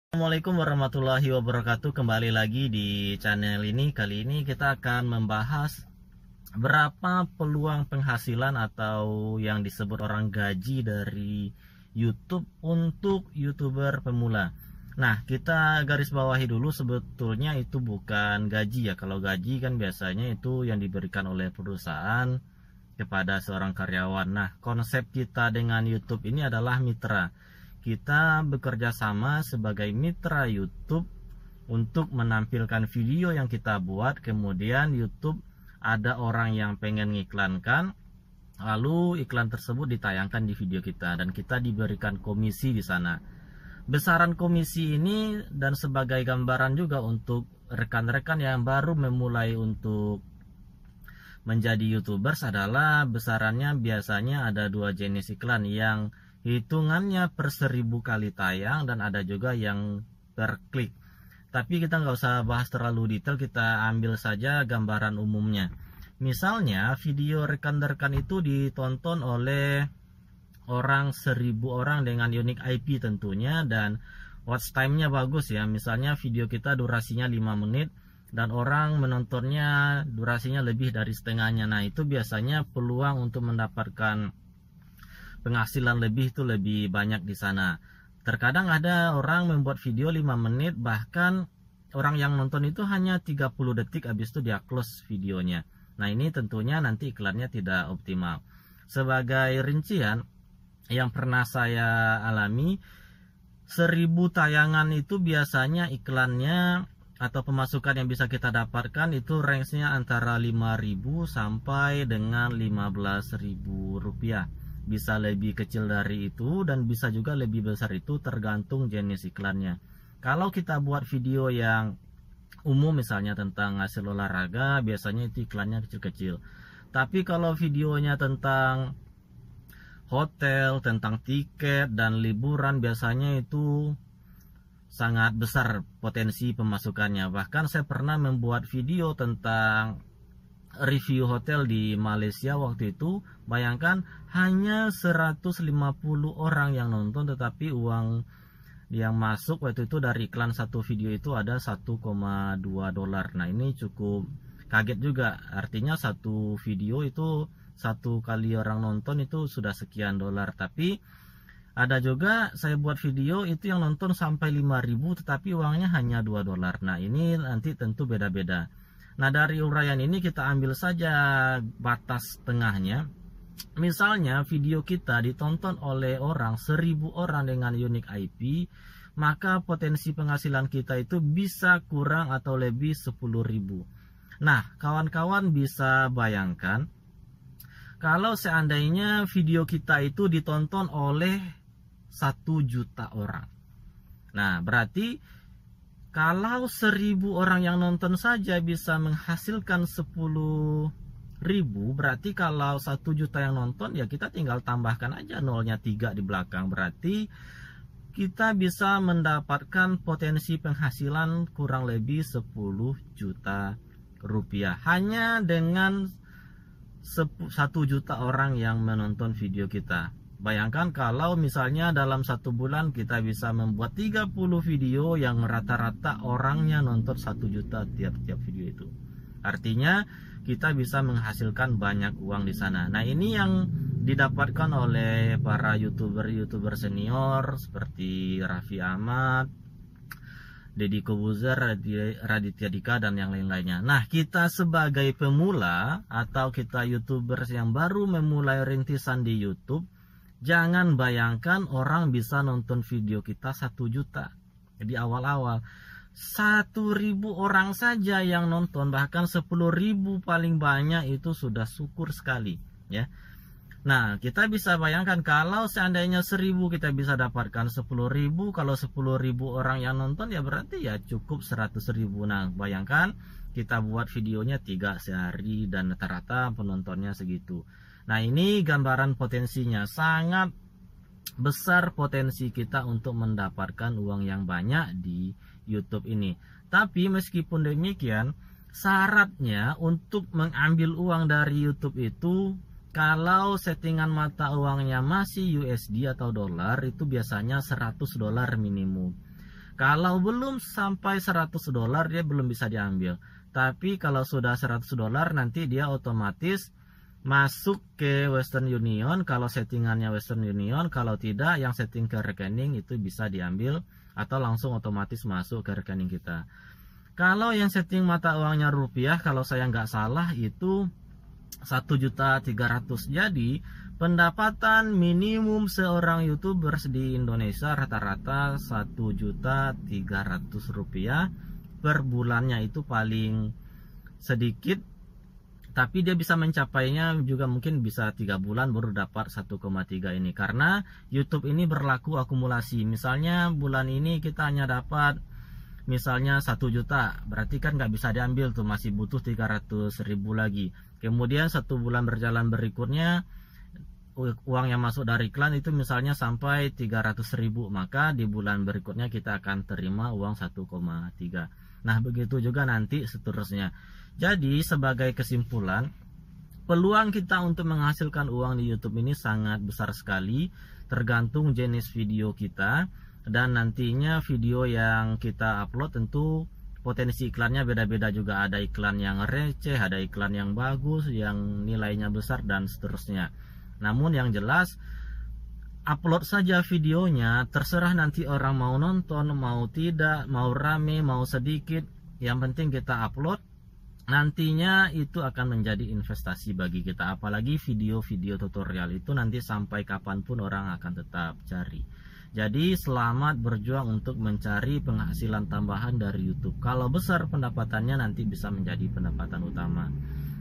Assalamualaikum warahmatullahi wabarakatuh. Kembali lagi di channel ini. Kali ini kita akan membahas berapa peluang penghasilan atau yang disebut orang gaji dari YouTube untuk YouTuber pemula. Nah, kita garis bawahi dulu, sebetulnya itu bukan gaji ya. Kalau gaji kan biasanya itu yang diberikan oleh perusahaan kepada seorang karyawan. Nah, konsep kita dengan YouTube ini adalah mitra. Kita bekerja sama sebagai mitra YouTube untuk menampilkan video yang kita buat. Kemudian YouTube ada orang yang pengen ngiklankan, lalu iklan tersebut ditayangkan di video kita dan kita diberikan komisi di sana. Besaran komisi ini dan sebagai gambaran juga untuk rekan-rekan yang baru memulai untuk menjadi YouTubers adalah besarannya biasanya ada dua jenis iklan, yang hitungannya per 1000 kali tayang dan ada juga yang per klik. Tapi kita nggak usah bahas terlalu detail, kita ambil saja gambaran umumnya. Misalnya video rekan-rekan itu ditonton oleh orang 1000 orang dengan unique IP tentunya, dan watch time-nya bagus ya. Misalnya video kita durasinya 5 menit dan orang menontonnya durasinya lebih dari setengahnya. Nah, itu biasanya peluang untuk mendapatkan penghasilan lebih itu lebih banyak di sana. Terkadang ada orang membuat video 5 menit, bahkan orang yang nonton itu hanya 30 detik, habis itu dia close videonya. Nah, ini tentunya nanti iklannya tidak optimal. Sebagai rincian yang pernah saya alami, 1000 tayangan itu biasanya iklannya atau pemasukan yang bisa kita dapatkan itu range-nya antara 5.000 sampai dengan 15.000 rupiah. Bisa lebih kecil dari itu dan bisa juga lebih besar, itu tergantung jenis iklannya. Kalau kita buat video yang umum misalnya tentang hasil olahraga, biasanya itu iklannya kecil-kecil. Tapi kalau videonya tentang hotel, tentang tiket dan liburan, biasanya itu sangat besar potensi pemasukannya. Bahkan saya pernah membuat video tentang review hotel di Malaysia waktu itu. Bayangkan hanya 150 orang yang nonton, tetapi uang yang masuk waktu itu dari iklan satu video itu ada 1,2 dolar. Nah, ini cukup kaget juga. Artinya satu video itu satu kali orang nonton itu sudah sekian dolar. Tapi ada juga saya buat video itu yang nonton sampai 5.000 tetapi uangnya hanya 2 dolar. Nah, ini nanti tentu beda-beda. Nah, dari uraian ini kita ambil saja batas tengahnya. Misalnya video kita ditonton oleh orang 1000 orang dengan unique IP, maka potensi penghasilan kita itu bisa kurang atau lebih 10.000. Nah, kawan-kawan bisa bayangkan kalau seandainya video kita itu ditonton oleh 1 juta orang. Nah, berarti kalau 1000 orang yang nonton saja bisa menghasilkan 10.000, berarti kalau 1 juta yang nonton ya kita tinggal tambahkan aja nolnya 3 di belakang. Berarti kita bisa mendapatkan potensi penghasilan kurang lebih 10 juta rupiah hanya dengan 1 juta orang yang menonton video kita. Bayangkan kalau misalnya dalam 1 bulan kita bisa membuat 30 video yang rata-rata orangnya nonton 1 juta tiap-tiap video itu. Artinya kita bisa menghasilkan banyak uang di sana. Nah, ini yang didapatkan oleh para YouTuber senior seperti Raffi Ahmad, Deddy Kobuzer, Raditya Dika dan yang lain-lainnya. Nah, kita sebagai pemula atau kita YouTubers yang baru memulai rintisan di YouTube, jangan bayangkan orang bisa nonton video kita 1 juta. Di awal-awal 1.000 orang saja yang nonton, bahkan 10.000 paling banyak itu sudah syukur sekali ya. Nah, kita bisa bayangkan kalau seandainya 1000 kita bisa dapatkan 10.000, kalau 10.000 orang yang nonton ya berarti ya cukup 100.000. Nah, bayangkan kita buat videonya 3 sehari dan rata-rata penontonnya segitu. Nah, ini gambaran potensinya. Sangat besar potensi kita untuk mendapatkan uang yang banyak di YouTube ini. Tapi meskipun demikian, syaratnya untuk mengambil uang dari YouTube itu, kalau settingan mata uangnya masih USD atau dolar, itu biasanya 100 dolar minimum. Kalau belum sampai $100 dia belum bisa diambil. Tapi kalau sudah $100 nanti dia otomatis masuk ke Western Union. Kalau settingannya Western Union, kalau tidak yang setting ke rekening itu bisa diambil atau langsung otomatis masuk ke rekening kita. Kalau yang setting mata uangnya rupiah, kalau saya nggak salah itu 1.300.000. Jadi pendapatan minimum seorang YouTubers di Indonesia rata-rata 1.300.000 rupiah per bulannya. Itu paling sedikit, tapi dia bisa mencapainya juga mungkin bisa 3 bulan baru dapat 1,3 ini, karena YouTube ini berlaku akumulasi. Misalnya bulan ini kita hanya dapat misalnya 1 juta, berarti kan nggak bisa diambil tuh, masih butuh 300.000 lagi. Kemudian 1 bulan berjalan berikutnya uang yang masuk dari iklan itu misalnya sampai 300.000, maka di bulan berikutnya kita akan terima uang 1,3. Nah begitu juga nanti seterusnya. Jadi sebagai kesimpulan, peluang kita untuk menghasilkan uang di YouTube ini sangat besar sekali, tergantung jenis video kita. Dan nantinya video yang kita upload tentu potensi iklannya beda-beda juga. Ada iklan yang receh, ada iklan yang bagus, yang nilainya besar, dan seterusnya. Namun yang jelas, upload saja videonya, terserah nanti orang mau nonton, mau tidak, mau rame, mau sedikit. Yang penting kita upload, nantinya itu akan menjadi investasi bagi kita. Apalagi video-video tutorial itu nanti sampai kapanpun orang akan tetap cari. Jadi selamat berjuang untuk mencari penghasilan tambahan dari YouTube. Kalau besar pendapatannya nanti bisa menjadi pendapatan utama.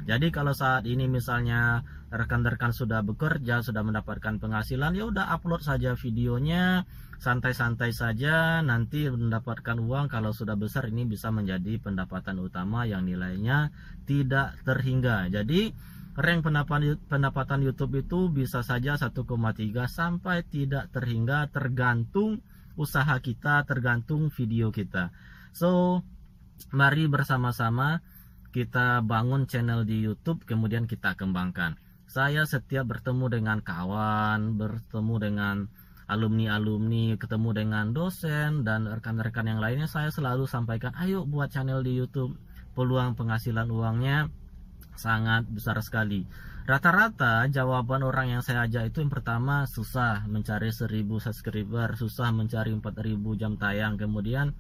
Jadi kalau saat ini misalnya rekan-rekan sudah bekerja, sudah mendapatkan penghasilan, ya udah upload saja videonya, santai-santai saja, nanti mendapatkan uang. Kalau sudah besar ini bisa menjadi pendapatan utama yang nilainya tidak terhingga. Jadi rank pendapatan YouTube itu bisa saja 1,3 sampai tidak terhingga, tergantung usaha kita, tergantung video kita. So, mari bersama-sama kita bangun channel di YouTube, kemudian kita kembangkan. Saya setiap bertemu dengan kawan, bertemu dengan alumni-alumni, ketemu dengan dosen dan rekan-rekan yang lainnya, saya selalu sampaikan, ayo buat channel di YouTube. Peluang penghasilan uangnya sangat besar sekali. Rata-rata jawaban orang yang saya ajak itu yang pertama, susah mencari 1.000 subscriber, susah mencari 4.000 jam tayang, kemudian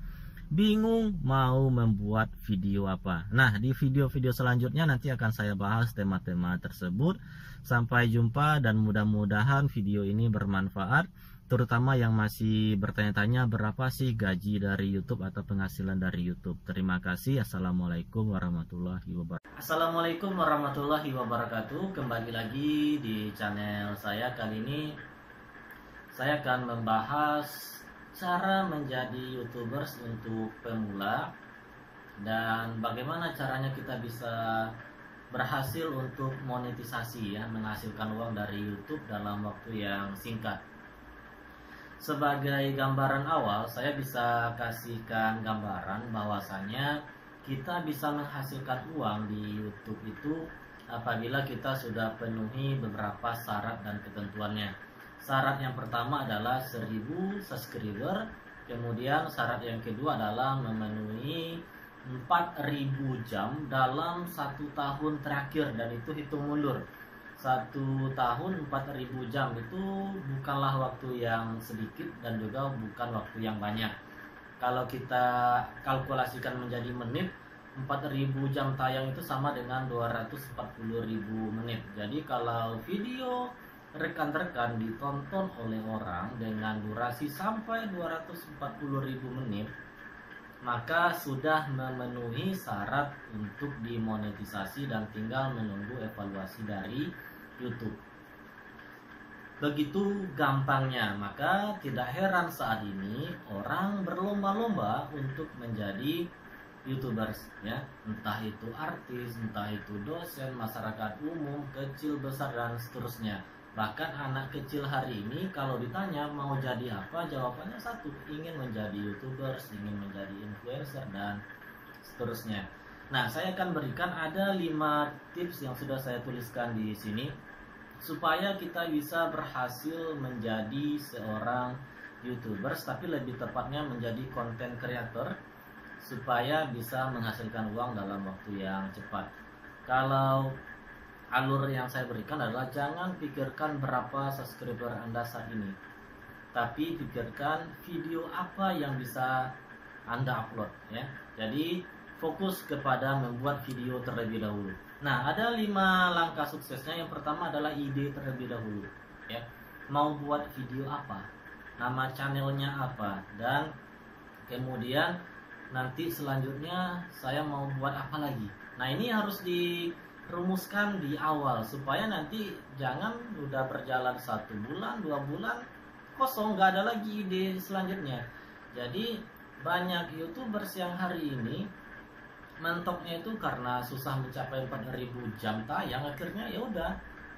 bingung mau membuat video apa. Nah, di video-video selanjutnya nanti akan saya bahas tema-tema tersebut. Sampai jumpa dan mudah-mudahan video ini bermanfaat, terutama yang masih bertanya-tanya berapa sih gaji dari YouTube atau penghasilan dari YouTube. Terima kasih. Assalamualaikum warahmatullahi wabarakatuh. Assalamualaikum warahmatullahi wabarakatuh. Kembali lagi di channel saya. Kali ini saya akan membahas cara menjadi YouTubers untuk pemula dan bagaimana caranya kita bisa berhasil untuk monetisasi, ya, menghasilkan uang dari YouTube dalam waktu yang singkat. Sebagai gambaran awal, saya bisa kasihkan gambaran bahwasanya kita bisa menghasilkan uang di YouTube itu apabila kita sudah penuhi beberapa syarat dan ketentuannya. Syarat yang pertama adalah 1.000 subscriber. Kemudian syarat yang kedua adalah memenuhi 4.000 jam dalam 1 tahun terakhir. Dan itu hitung mundur, 1 tahun 4.000 jam itu bukanlah waktu yang sedikit dan juga bukan waktu yang banyak. Kalau kita kalkulasikan menjadi menit, 4.000 jam tayang itu sama dengan 240.000 menit. Jadi kalau video rekan-rekan ditonton oleh orang dengan durasi sampai 240.000 menit, maka sudah memenuhi syarat untuk dimonetisasi dan tinggal menunggu evaluasi dari YouTube. Begitu gampangnya, maka tidak heran saat ini orang berlomba-lomba untuk menjadi YouTubers, ya, entah itu artis, entah itu dosen, masyarakat umum, kecil, besar, dan seterusnya. Bahkan anak kecil hari ini kalau ditanya mau jadi apa, jawabannya satu, ingin menjadi YouTubers, ingin menjadi influencer, dan seterusnya. Nah, saya akan berikan ada 5 tips yang sudah saya tuliskan di sini supaya kita bisa berhasil menjadi seorang YouTubers, tapi lebih tepatnya menjadi konten kreator supaya bisa menghasilkan uang dalam waktu yang cepat. Kalau alur yang saya berikan adalah jangan pikirkan berapa subscriber Anda saat ini, tapi pikirkan video apa yang bisa Anda upload ya. Jadi fokus kepada membuat video terlebih dahulu. Nah, ada 5 langkah suksesnya. Yang pertama adalah ide terlebih dahulu ya. Mau buat video apa, nama channelnya apa, dan kemudian nanti selanjutnya saya mau buat apa lagi. Nah, ini harus dirumuskan di awal supaya nanti jangan udah berjalan 1 bulan 2 bulan kosong, nggak ada lagi ide selanjutnya. Jadi banyak YouTubers yang hari ini mentoknya itu karena susah mencapai 4.000 jam tayang, akhirnya ya udah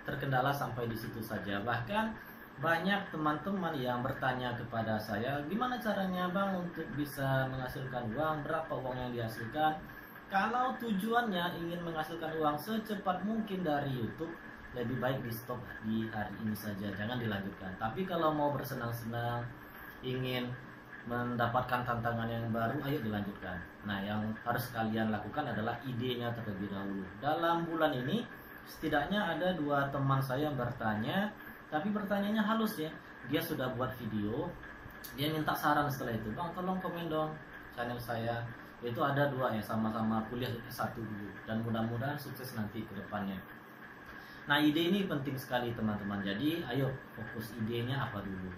terkendala sampai di situ saja. Bahkan banyak teman-teman yang bertanya kepada saya, gimana caranya bang untuk bisa menghasilkan uang, berapa uang yang dihasilkan. Kalau tujuannya ingin menghasilkan uang secepat mungkin dari YouTube, lebih baik di stop di hari ini saja, jangan dilanjutkan. Tapi kalau mau bersenang-senang, ingin mendapatkan tantangan yang baru, ayo dilanjutkan. Nah, yang harus kalian lakukan adalah idenya terlebih dahulu. Dalam bulan ini setidaknya ada 2 teman saya yang bertanya, tapi pertanyaannya halus ya. Dia sudah buat video, dia minta saran setelah itu, bang tolong komen dong channel saya. Itu ada 2 yang sama-sama kuliah S1 dulu, dan mudah-mudahan sukses nanti ke depannya. Nah, ide ini penting sekali teman-teman. Jadi ayo fokus idenya apa dulu.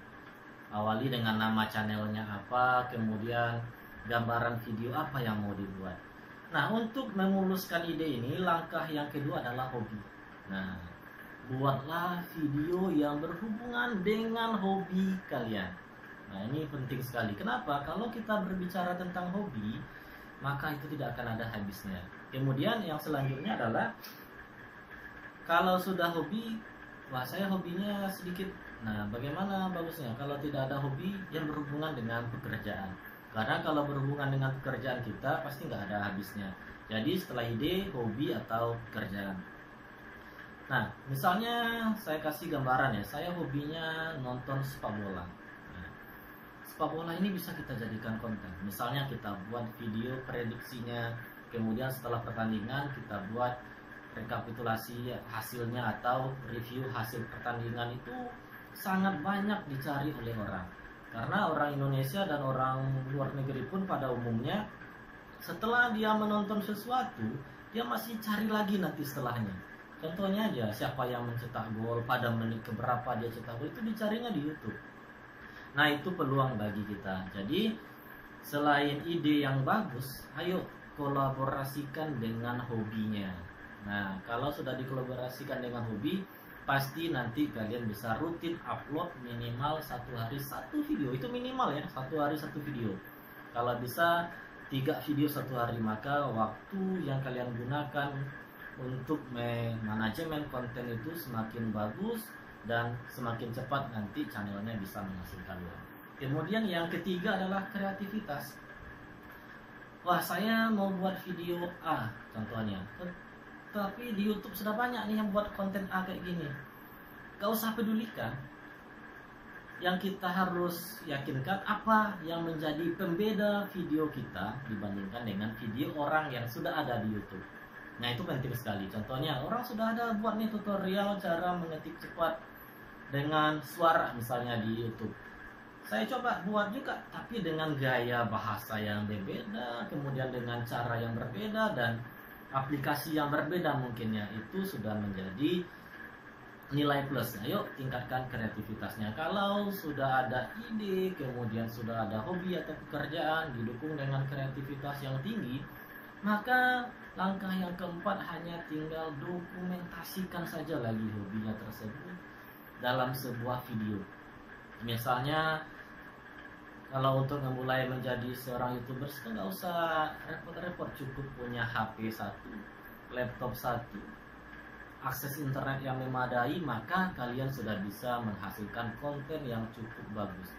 Awali dengan nama channelnya apa, kemudian gambaran video apa yang mau dibuat. Nah, untuk memuluskan ide ini, langkah yang kedua adalah hobi. Nah, buatlah video yang berhubungan dengan hobi kalian. Nah, ini penting sekali. Kenapa? Kalau kita berbicara tentang hobi, maka itu tidak akan ada habisnya. Kemudian yang selanjutnya adalah, kalau sudah hobi, wah saya hobinya sedikit. Nah, bagaimana bagusnya kalau tidak ada hobi yang berhubungan dengan pekerjaan? Karena kalau berhubungan dengan pekerjaan kita pasti nggak ada habisnya. Jadi setelah ide, hobi atau pekerjaan. Nah, misalnya saya kasih gambaran ya, saya hobinya nonton sepak bola. Nah, sepak bola ini bisa kita jadikan konten. Misalnya kita buat video prediksinya, kemudian setelah pertandingan kita buat rekapitulasi hasilnya atau review hasil pertandingan. Itu sangat banyak dicari oleh orang, karena orang Indonesia dan orang luar negeri pun pada umumnya setelah dia menonton sesuatu, dia masih cari lagi nanti setelahnya. Contohnya aja, siapa yang mencetak gol, pada menit keberapa dia cetak gol, itu dicarinya di YouTube. Nah, itu peluang bagi kita. Jadi selain ide yang bagus, ayo kolaborasikan dengan hobinya. Nah, kalau sudah dikolaborasikan dengan hobi, pasti nanti kalian bisa rutin upload minimal 1 hari 1 video. Itu minimal ya, 1 hari 1 video. Kalau bisa 3 video 1 hari, maka waktu yang kalian gunakan untuk manajemen konten itu semakin bagus dan semakin cepat nanti channelnya bisa menghasilkan uang. Kemudian yang ketiga adalah kreativitas. Wah, saya mau buat video A contohnya, tapi di YouTube sudah banyak nih yang buat konten A kayak gini. Gak usah pedulikan. Yang kita harus yakinkan apa yang menjadi pembeda video kita dibandingkan dengan video orang yang sudah ada di YouTube. Nah, itu penting sekali. Contohnya, orang sudah ada buat nih tutorial cara mengetik cepat dengan suara misalnya di YouTube. Saya coba buat juga, tapi dengan gaya bahasa yang berbeda, kemudian dengan cara yang berbeda, dan aplikasi yang berbeda mungkinnya. Itu sudah menjadi nilai plus. Ayo tingkatkan kreativitasnya. Kalau sudah ada ide, kemudian sudah ada hobi atau pekerjaan didukung dengan kreativitas yang tinggi, maka langkah yang keempat hanya tinggal dokumentasikan saja lagi hobinya tersebut dalam sebuah video. Misalnya, kalau untuk memulai menjadi seorang YouTuber, nggak usah repot-repot, cukup punya HP 1, laptop 1, akses internet yang memadai, maka kalian sudah bisa menghasilkan konten yang cukup bagus.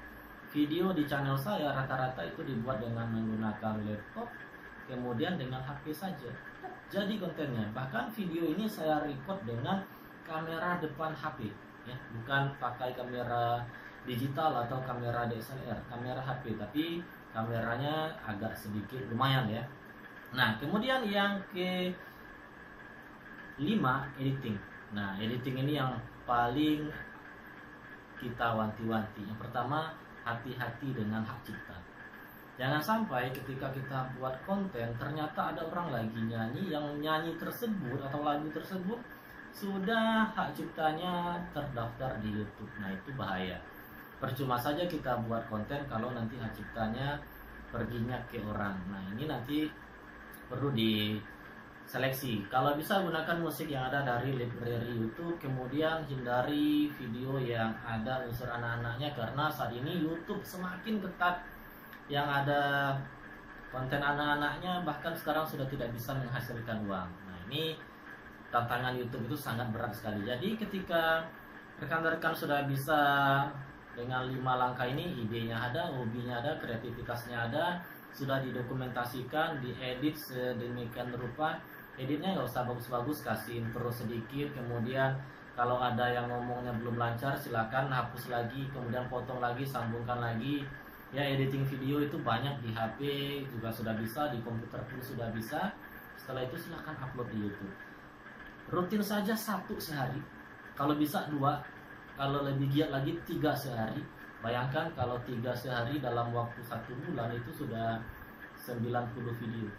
Video di channel saya rata-rata itu dibuat dengan menggunakan laptop, kemudian dengan HP saja. Jadi kontennya, bahkan video ini saya record dengan kamera depan HP, ya, bukan pakai kamera digital atau kamera DSLR, kamera HP, tapi kameranya agak sedikit lumayan ya. Nah, kemudian yang kelima, editing. Nah, editing ini yang paling kita wanti-wanti. Yang pertama, hati-hati dengan hak cipta. Jangan sampai ketika kita buat konten ternyata ada orang lagi nyanyi, yang nyanyi tersebut atau lagu tersebut sudah hak ciptanya terdaftar di YouTube. Nah, itu bahaya. Percuma saja kita buat konten kalau nanti hak ciptanya perginya ke orang. Nah, ini nanti perlu diseleksi. Kalau bisa gunakan musik yang ada dari library YouTube, kemudian hindari video yang ada unsur anak-anaknya, karena saat ini YouTube semakin ketat yang ada konten anak-anaknya, bahkan sekarang sudah tidak bisa menghasilkan uang. Nah, ini tantangan YouTube itu sangat berat sekali. Jadi ketika rekan-rekan sudah bisa dengan 5 langkah ini, idenya ada, hobinya ada, kreativitasnya ada, sudah didokumentasikan, diedit sedemikian rupa. Editnya nggak usah bagus-bagus, kasih intro sedikit, kemudian kalau ada yang ngomongnya belum lancar silakan hapus lagi, kemudian potong lagi, sambungkan lagi. Ya, editing video itu banyak di HP juga sudah bisa, di komputer pun sudah bisa. Setelah itu silakan upload di YouTube. Rutin saja 1 sehari, kalau bisa 2, kalau lebih giat lagi 3 sehari. Bayangkan kalau 3 sehari dalam waktu 1 bulan itu sudah 90 video.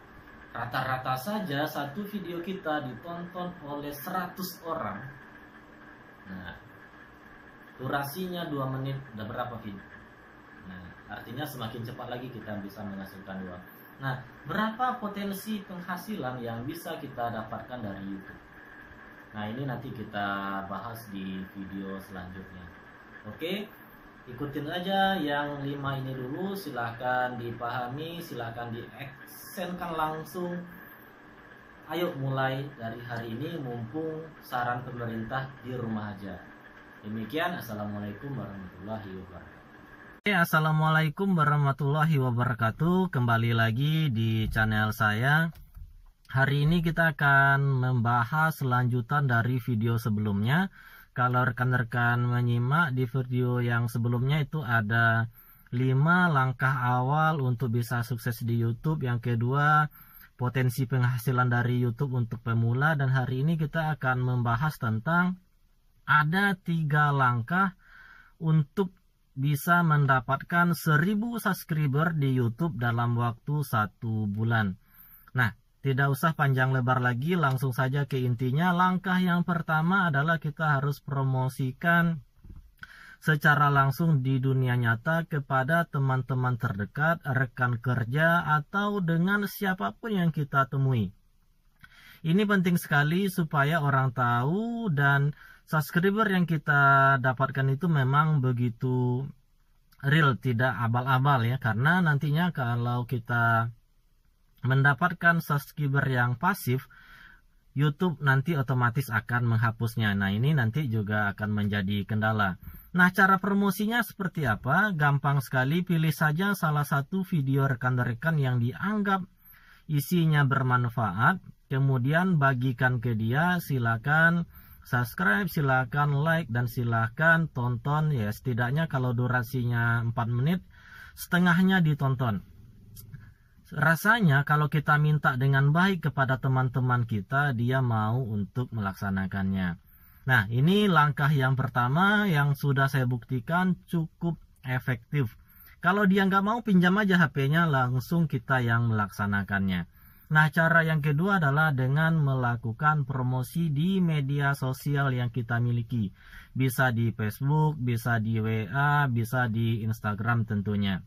Rata-rata saja satu video kita ditonton oleh 100 orang. Nah, durasinya 2 menit, udah berapa video? Nah, artinya semakin cepat lagi kita bisa menghasilkan uang. Nah, berapa potensi penghasilan yang bisa kita dapatkan dari YouTube? Nah, ini nanti kita bahas di video selanjutnya. Oke, ikutin aja yang 5 ini dulu, silahkan dipahami, silahkan diaksenkan langsung. Ayo mulai dari hari ini, mumpung saran pemerintah di rumah aja. Demikian, assalamualaikum warahmatullahi wabarakatuh. Assalamualaikum warahmatullahi wabarakatuh. Kembali lagi di channel saya. Hari ini kita akan membahas lanjutan dari video sebelumnya. Kalau rekan-rekan menyimak di video yang sebelumnya itu ada 5 langkah awal untuk bisa sukses di YouTube. Yang kedua, potensi penghasilan dari YouTube untuk pemula. Dan hari ini kita akan membahas tentang ada 3 langkah untuk bisa mendapatkan 1000 subscriber di YouTube dalam waktu 1 bulan. Nah, tidak usah panjang lebar lagi, langsung saja ke intinya. Langkah yang pertama adalah kita harus promosikan secara langsung di dunia nyata kepada teman-teman terdekat, rekan kerja, atau dengan siapapun yang kita temui. Ini penting sekali supaya orang tahu, dan subscriber yang kita dapatkan itu memang begitu real, tidak abal-abal ya. Karena nantinya kalau kita mendapatkan subscriber yang pasif, YouTube nanti otomatis akan menghapusnya. Nah, ini nanti juga akan menjadi kendala. Nah, cara promosinya seperti apa? Gampang sekali, pilih saja salah satu video rekan-rekan yang dianggap isinya bermanfaat, kemudian bagikan ke dia, silakan subscribe, silakan like, dan silakan tonton ya. Setidaknya kalau durasinya 4 menit, setengahnya ditonton. Rasanya kalau kita minta dengan baik kepada teman-teman kita, dia mau untuk melaksanakannya. Nah, ini langkah yang pertama yang sudah saya buktikan cukup efektif. Kalau dia nggak mau, pinjam aja HP-nya, langsung kita yang melaksanakannya. Nah, cara yang kedua adalah dengan melakukan promosi di media sosial yang kita miliki. Bisa di Facebook, bisa di WA, bisa di Instagram tentunya.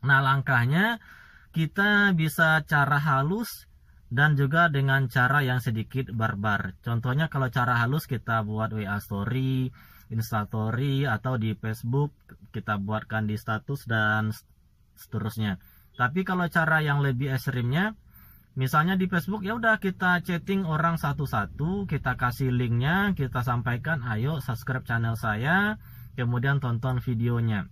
Nah, langkahnya kita bisa cara halus dan juga dengan cara yang sedikit barbar. Contohnya kalau cara halus kita buat WA story, Insta story, atau di Facebook kita buatkan di status dan seterusnya. Tapi kalau cara yang lebih ekstrimnya, misalnya di Facebook, ya udah kita chatting orang satu-satu, kita kasih linknya, kita sampaikan, ayo subscribe channel saya, kemudian tonton videonya.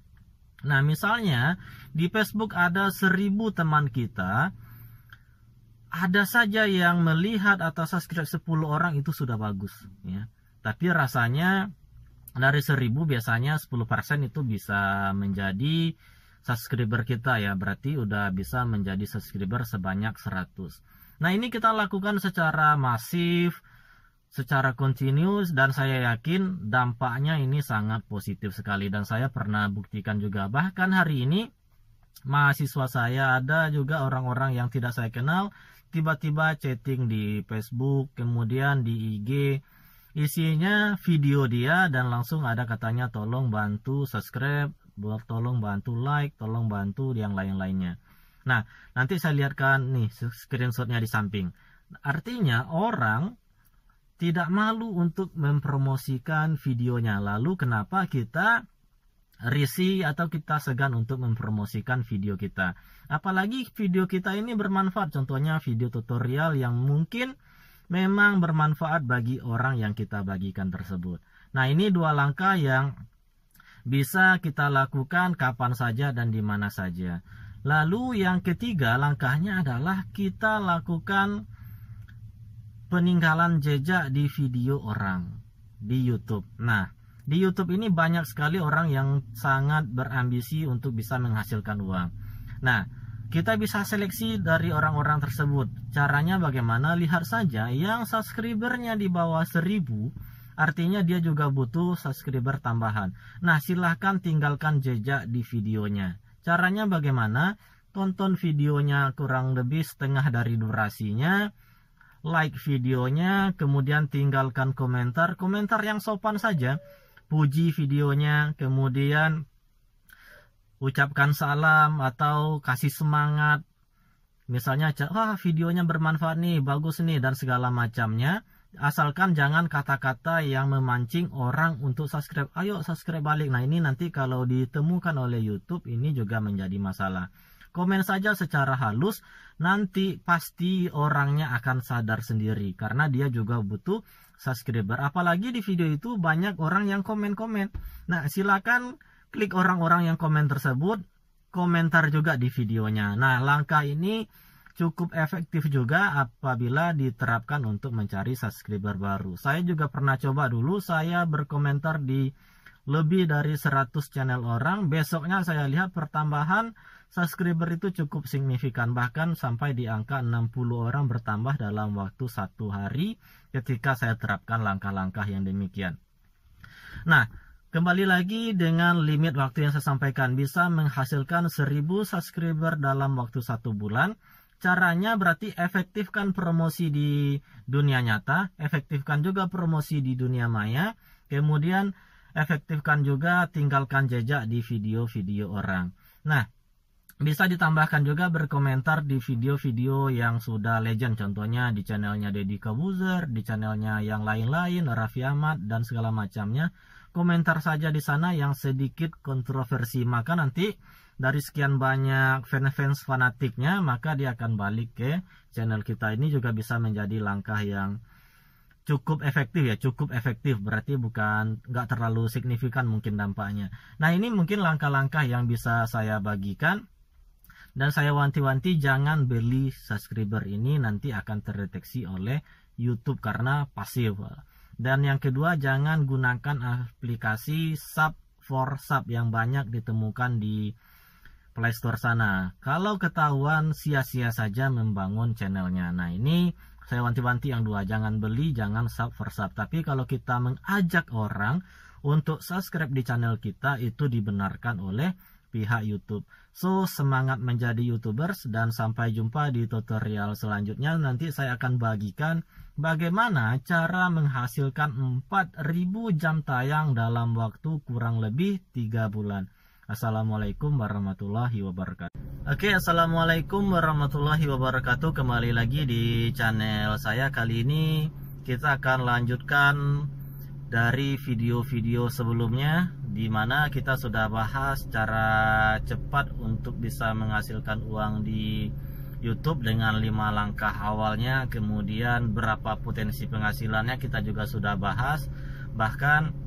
Nah, misalnya di Facebook ada 1000 teman kita, ada saja yang melihat atau subscribe 10 orang, itu sudah bagus ya. Tapi rasanya dari 1000 biasanya 10% itu bisa menjadi subscriber kita ya, berarti udah bisa menjadi subscriber sebanyak 100. Nah, ini kita lakukan secara masif, secara continuous, dan saya yakin dampaknya ini sangat positif sekali, dan saya pernah buktikan juga. Bahkan hari ini mahasiswa saya, ada juga orang-orang yang tidak saya kenal tiba-tiba chatting di Facebook, kemudian di IG, isinya video dia, dan langsung ada katanya tolong bantu subscribe, tolong bantu like, tolong bantu yang lain-lainnya. Nah, nanti saya lihatkan nih screenshotnya di samping. Artinya orang tidak malu untuk mempromosikan videonya. Lalu kenapa kita risih atau kita segan untuk mempromosikan video kita? Apalagi video kita ini bermanfaat, contohnya video tutorial yang mungkin memang bermanfaat bagi orang yang kita bagikan tersebut. Nah, ini 2 langkah yang bisa kita lakukan kapan saja dan di mana saja. Lalu yang ketiga langkahnya adalah kita lakukan peninggalan jejak di video orang di YouTube. Nah, di YouTube ini banyak sekali orang yang sangat berambisi untuk bisa menghasilkan uang. Nah, kita bisa seleksi dari orang-orang tersebut. Caranya bagaimana? Lihat saja yang subscribernya di bawah 1000, artinya dia juga butuh subscriber tambahan. Nah, silahkan tinggalkan jejak di videonya. Caranya bagaimana? Tonton videonya kurang lebih setengah dari durasinya, like videonya, kemudian tinggalkan komentar yang sopan saja, puji videonya, kemudian ucapkan salam atau kasih semangat. Misalnya, wah videonya bermanfaat nih, bagus nih, dan segala macamnya. Asalkan jangan kata-kata yang memancing orang untuk subscribe. Ayo subscribe balik. Nah, ini nanti kalau ditemukan oleh YouTube ini juga menjadi masalah. Komen saja secara halus, nanti pasti orangnya akan sadar sendiri karena dia juga butuh subscriber. Apalagi di video itu banyak orang yang komen-komen. Nah, silakan klik orang-orang yang komen tersebut, komentar juga di videonya. Nah, langkah ini cukup efektif juga apabila diterapkan untuk mencari subscriber baru. Saya juga pernah coba dulu, saya berkomentar di lebih dari 100 channel orang. Besoknya saya lihat pertambahan subscriber itu cukup signifikan, bahkan sampai di angka 60 orang bertambah dalam waktu 1 hari ketika saya terapkan langkah-langkah yang demikian. Nah, kembali lagi dengan limit waktu yang saya sampaikan, bisa menghasilkan 1000 subscriber dalam waktu 1 bulan. Caranya berarti efektifkan promosi di dunia nyata, efektifkan juga promosi di dunia maya, kemudian efektifkan juga tinggalkan jejak di video-video orang. Nah, bisa ditambahkan juga berkomentar di video-video yang sudah legend, contohnya di channelnya Deddy Kobuzer, di channelnya yang lain-lain, Raffi Ahmad, dan segala macamnya. Komentar saja di sana yang sedikit kontroversi, maka nanti dari sekian banyak fans fanatiknya, maka dia akan balik ke channel kita. Ini juga bisa menjadi langkah yang cukup efektif ya, cukup efektif, berarti bukan nggak terlalu signifikan mungkin dampaknya. Nah, ini mungkin langkah-langkah yang bisa saya bagikan, dan saya wanti-wanti jangan beli subscriber, ini nanti akan terdeteksi oleh YouTube karena pasif. Dan yang kedua, jangan gunakan aplikasi sub for sub yang banyak ditemukan di Play Store sana. Kalau ketahuan, sia-sia saja membangun channelnya. Nah, ini saya wanti-wanti yang 2, jangan beli, jangan sub for sub. Tapi kalau kita mengajak orang untuk subscribe di channel kita, itu dibenarkan oleh pihak YouTube. So, semangat menjadi YouTubers, dan sampai jumpa di tutorial selanjutnya. Nanti saya akan bagikan bagaimana cara menghasilkan 4000 jam tayang dalam waktu kurang lebih 3 bulan. Assalamualaikum warahmatullahi wabarakatuh. Oke, assalamualaikum warahmatullahi wabarakatuh. Kembali lagi di channel saya. Kali ini kita akan lanjutkan dari video-video sebelumnya, di mana kita sudah bahas cara cepat untuk bisa menghasilkan uang di YouTube dengan 5 langkah awalnya. Kemudian berapa potensi penghasilannya kita juga sudah bahas. Bahkan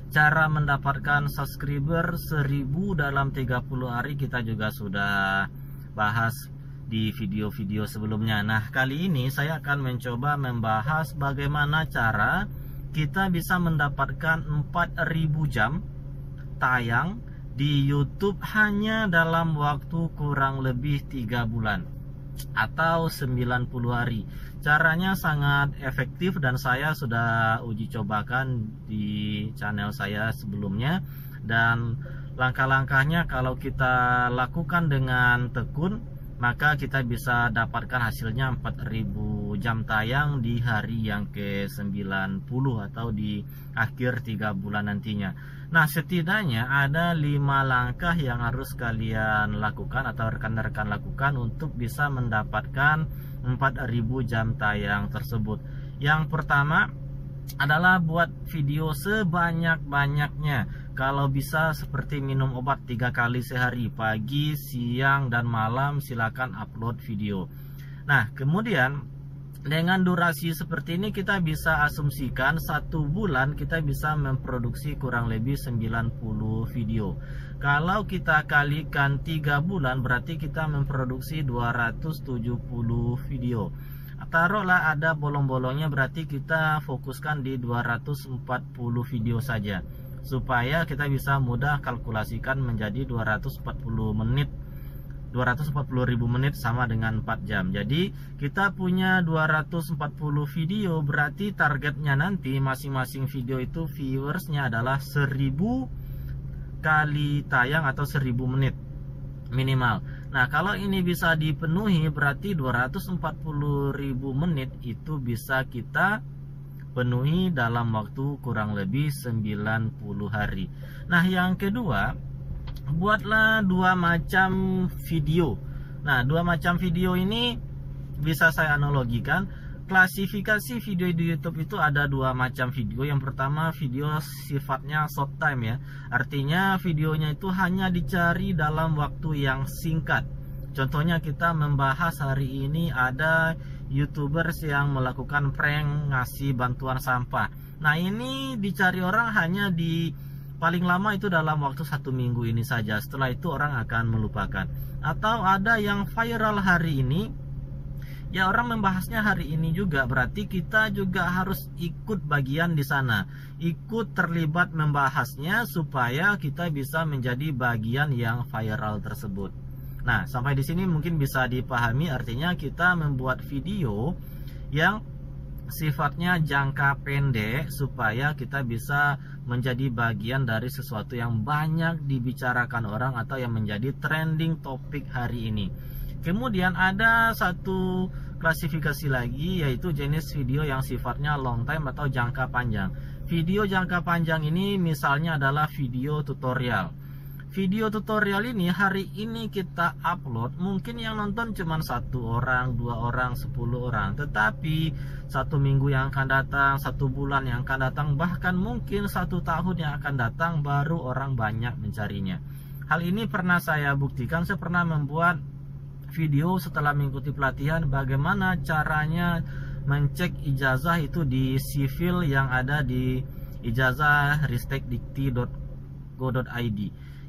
cara mendapatkan subscriber 1000 dalam 30 hari kita juga sudah bahas di video-video sebelumnya. Nah, kali ini saya akan mencoba membahas bagaimana cara kita bisa mendapatkan 4.000 jam tayang di YouTube hanya dalam waktu kurang lebih 3 bulan atau 90 hari. Caranya sangat efektif dan saya sudah uji cobakan di channel saya sebelumnya, dan langkah-langkahnya kalau kita lakukan dengan tekun, maka kita bisa dapatkan hasilnya 4.000 jam tayang di hari yang ke-90 atau di akhir 3 bulan nantinya. Nah, setidaknya ada 5 langkah yang harus kalian lakukan atau rekan-rekan lakukan untuk bisa mendapatkan 4.000 jam tayang tersebut. Yang pertama adalah buat video sebanyak-banyaknya. Kalau bisa seperti minum obat 3 kali sehari, pagi, siang, dan malam, silakan upload video. Nah, kemudian dengan durasi seperti ini kita bisa asumsikan 1 bulan kita bisa memproduksi kurang lebih 90 video. Kalau kita kalikan 3 bulan berarti kita memproduksi 270 video. Taruhlah ada bolong-bolongnya, berarti kita fokuskan di 240 video saja, supaya kita bisa mudah kalkulasikan menjadi 240.000 menit sama dengan 4 jam. Jadi kita punya 240 video, berarti targetnya nanti masing-masing video itu viewersnya adalah 1000 kali tayang atau 1000 menit minimal. Nah, kalau ini bisa dipenuhi berarti 240.000 menit itu bisa kita penuhi dalam waktu kurang lebih 90 hari. Nah, yang kedua, buatlah 2 macam video. Nah, 2 macam video ini bisa saya analogikan. Klasifikasi video di YouTube itu ada 2 macam video. Yang pertama, video sifatnya short time ya. Artinya videonya itu hanya dicari dalam waktu yang singkat. Contohnya kita membahas hari ini ada YouTubers yang melakukan prank ngasih bantuan sampah. Nah, ini dicari orang hanya di paling lama itu dalam waktu 1 minggu ini saja. Setelah itu orang akan melupakan. Atau ada yang viral hari ini, ya orang membahasnya hari ini juga, berarti kita juga harus ikut bagian di sana, ikut terlibat membahasnya supaya kita bisa menjadi bagian yang viral tersebut. Nah, sampai di sini mungkin bisa dipahami, artinya kita membuat video yang sifatnya jangka pendek supaya kita bisa menjadi bagian dari sesuatu yang banyak dibicarakan orang atau yang menjadi trending topik hari ini. Kemudian ada satu klasifikasi lagi, yaitu jenis video yang sifatnya long time atau jangka panjang. Video jangka panjang ini misalnya adalah video tutorial. Video tutorial ini hari ini kita upload, mungkin yang nonton cuma 1 orang, 2 orang, 10 orang. Tetapi 1 minggu yang akan datang, 1 bulan yang akan datang, bahkan mungkin 1 tahun yang akan datang baru orang banyak mencarinya. Hal ini pernah saya buktikan. Saya pernah membuat video setelah mengikuti pelatihan bagaimana caranya mencek ijazah itu di sivil yang ada di ijazah-ristekdikti.go.id.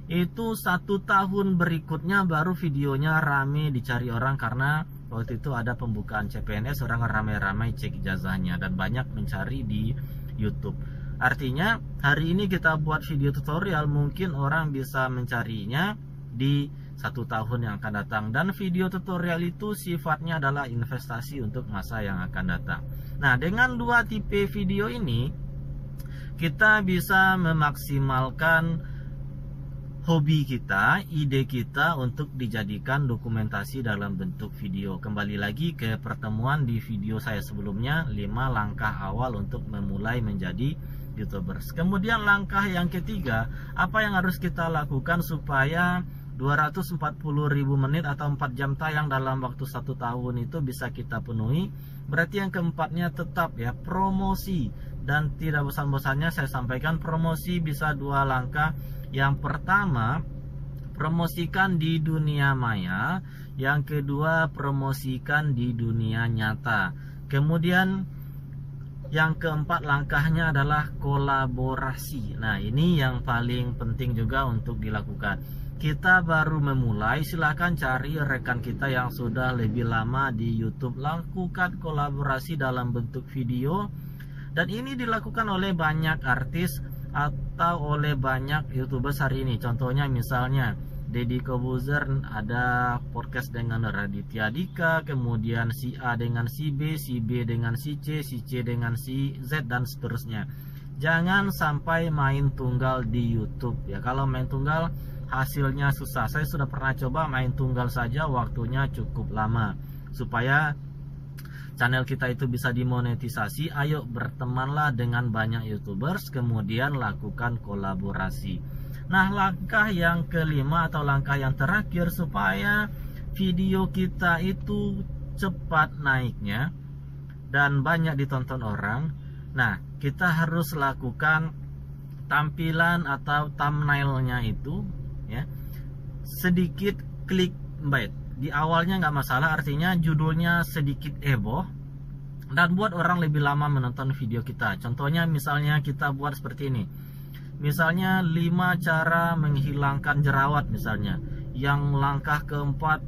Itu 1 tahun berikutnya baru videonya rame dicari orang, karena waktu itu ada pembukaan CPNS, orang ramai-ramai cek ijazahnya dan banyak mencari di YouTube. Artinya hari ini kita buat video tutorial, mungkin orang bisa mencarinya di 1 tahun yang akan datang. Dan video tutorial itu sifatnya adalah investasi untuk masa yang akan datang. Nah, dengan 2 tipe video ini kita bisa memaksimalkan hobi kita, ide kita untuk dijadikan dokumentasi dalam bentuk video. Kembali lagi ke pertemuan di video saya sebelumnya, 5 langkah awal untuk memulai menjadi YouTubers. Kemudian langkah yang ketiga, apa yang harus kita lakukan supaya 240.000 menit atau 4 jam tayang dalam waktu 1 tahun itu bisa kita penuhi. Berarti yang keempatnya tetap ya, promosi. Dan tidak bosan-bosannya saya sampaikan, promosi bisa 2 langkah. Yang pertama, promosikan di dunia maya. Yang kedua, promosikan di dunia nyata. Kemudian yang keempat langkahnya adalah kolaborasi. Nah, ini yang paling penting juga untuk dilakukan. Kita baru memulai, silahkan cari rekan kita yang sudah lebih lama di YouTube, lakukan kolaborasi dalam bentuk video. Dan ini dilakukan oleh banyak artis atau oleh banyak YouTubers hari ini. Contohnya misalnya Deddy Corbuzier ada podcast dengan Raditya Dika, kemudian si A dengan si B dengan si C dengan si Z, dan seterusnya. Jangan sampai main tunggal di YouTube ya. Kalau main tunggal hasilnya susah. Saya sudah pernah coba main tunggal saja, waktunya cukup lama. Supaya channel kita itu bisa dimonetisasi, ayo bertemanlah dengan banyak YouTubers, kemudian lakukan kolaborasi. Nah, langkah yang kelima atau langkah yang terakhir supaya video kita itu cepat naiknya dan banyak ditonton orang. Nah, kita harus lakukan tampilan atau thumbnailnya itu ya sedikit clickbait. Di awalnya nggak masalah, artinya judulnya sedikit heboh dan buat orang lebih lama menonton video kita. Contohnya misalnya kita buat seperti ini. Misalnya 5 cara menghilangkan jerawat misalnya. Yang langkah keempat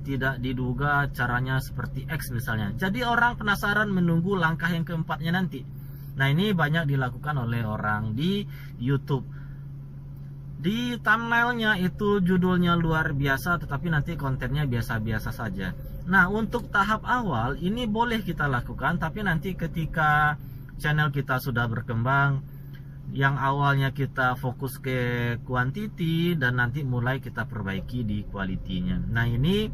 tidak diduga caranya seperti X misalnya. Jadi orang penasaran menunggu langkah yang keempatnya nanti. Nah, ini banyak dilakukan oleh orang di YouTube. Di thumbnailnya itu judulnya luar biasa, tetapi nanti kontennya biasa-biasa saja. Nah, untuk tahap awal ini boleh kita lakukan, tapi nanti ketika channel kita sudah berkembang, yang awalnya kita fokus ke quantity dan nanti mulai kita perbaiki di quality-nya. Nah, ini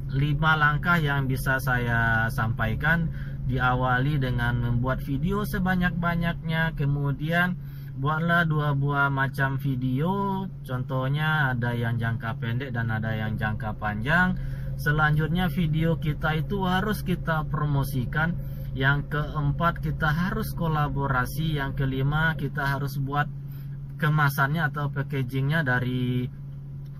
5 langkah yang bisa saya sampaikan. Diawali dengan membuat video sebanyak-banyaknya, kemudian buatlah 2 buah macam video. Contohnya ada yang jangka pendek dan ada yang jangka panjang. Selanjutnya video kita itu harus kita promosikan. Yang keempat, kita harus kolaborasi. Yang kelima, kita harus buat kemasannya atau packagingnya dari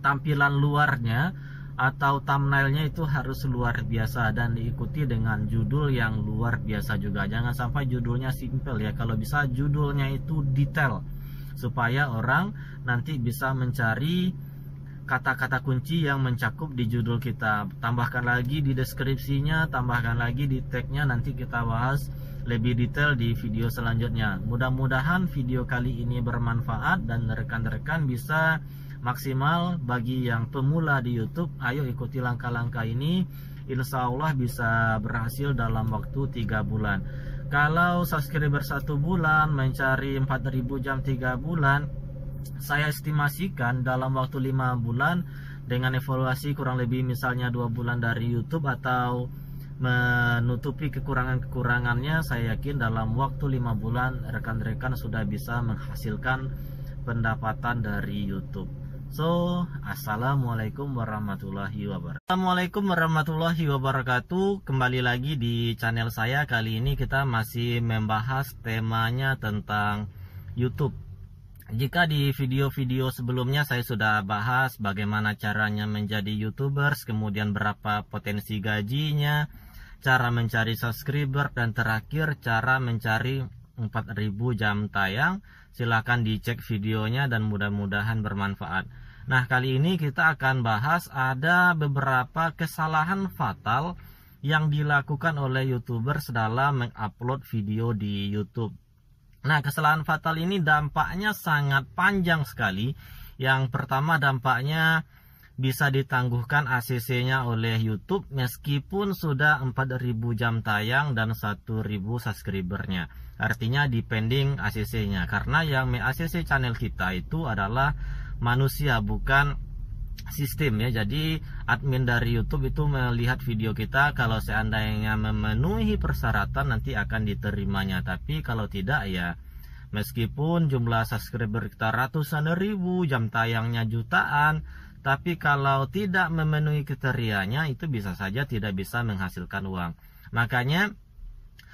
tampilan luarnya atau thumbnailnya itu harus luar biasa dan diikuti dengan judul yang luar biasa juga. Jangan sampai judulnya simple ya, kalau bisa judulnya itu detail supaya orang nanti bisa mencari kata-kata kunci yang mencakup di judul kita. Tambahkan lagi di deskripsinya, tambahkan lagi di tagnya, nanti kita bahas lebih detail di video selanjutnya. Mudah-mudahan video kali ini bermanfaat dan rekan-rekan bisa maksimal. Bagi yang pemula di YouTube, ayo ikuti langkah-langkah ini, insya Allah bisa berhasil dalam waktu 3 bulan. Kalau subscriber 1 bulan mencari 4.000 jam 3 bulan, saya estimasikan dalam waktu 5 bulan dengan evaluasi kurang lebih misalnya 2 bulan dari YouTube atau menutupi kekurangan-kekurangannya, saya yakin dalam waktu 5 bulan rekan-rekan sudah bisa menghasilkan pendapatan dari YouTube. So, assalamualaikum warahmatullahi wabarakatuh. Assalamualaikum warahmatullahi wabarakatuh. Kembali lagi di channel saya. Kali ini kita masih membahas temanya tentang YouTube. Jika di video-video sebelumnya saya sudah bahas bagaimana caranya menjadi YouTubers, kemudian berapa potensi gajinya, cara mencari subscriber, dan terakhir cara mencari 4.000 jam tayang. Silahkan dicek videonya dan mudah-mudahan bermanfaat. Nah, kali ini kita akan bahas ada beberapa kesalahan fatal yang dilakukan oleh YouTubers dalam mengupload video di YouTube. Nah, kesalahan fatal ini dampaknya sangat panjang sekali. Yang pertama, dampaknya bisa ditangguhkan ACC-nya oleh YouTube meskipun sudah 4.000 jam tayang dan 1.000 subscribernya. Artinya depending ACC-nya, karena yang me-ACC channel kita itu adalah manusia, bukan sistem ya. Jadi admin dari YouTube itu melihat video kita, kalau seandainya memenuhi persyaratan nanti akan diterimanya, tapi kalau tidak ya meskipun jumlah subscriber kita ratusan ribu, jam tayangnya jutaan, tapi kalau tidak memenuhi kriterianya itu bisa saja tidak bisa menghasilkan uang. Makanya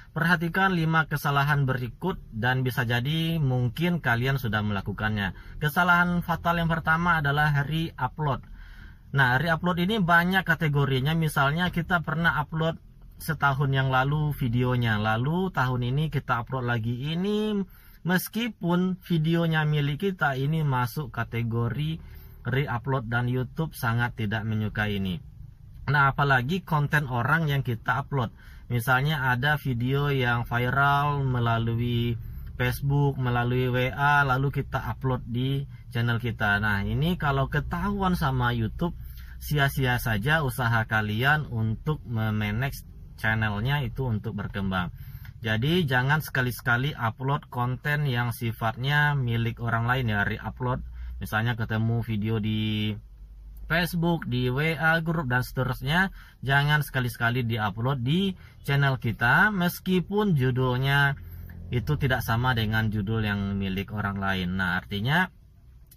perhatikan 5 kesalahan berikut dan bisa jadi mungkin kalian sudah melakukannya. Kesalahan fatal yang pertama adalah re-upload. Nah, re-upload ini banyak kategorinya. Misalnya kita pernah upload setahun yang lalu videonya, lalu tahun ini kita upload lagi ini, meskipun videonya milik kita, ini masuk kategori re-upload dan YouTube sangat tidak menyukai ini. Nah, apalagi konten orang yang kita upload. Misalnya ada video yang viral melalui Facebook, melalui WA, lalu kita upload di channel kita. Nah, ini kalau ketahuan sama YouTube, sia-sia saja usaha kalian untuk memanage channelnya itu untuk berkembang. Jadi jangan sekali-sekali upload konten yang sifatnya milik orang lain ya, re-upload. Misalnya ketemu video di Facebook, di WA grup dan seterusnya, jangan sekali-sekali diupload di channel kita meskipun judulnya itu tidak sama dengan judul yang milik orang lain. Nah, artinya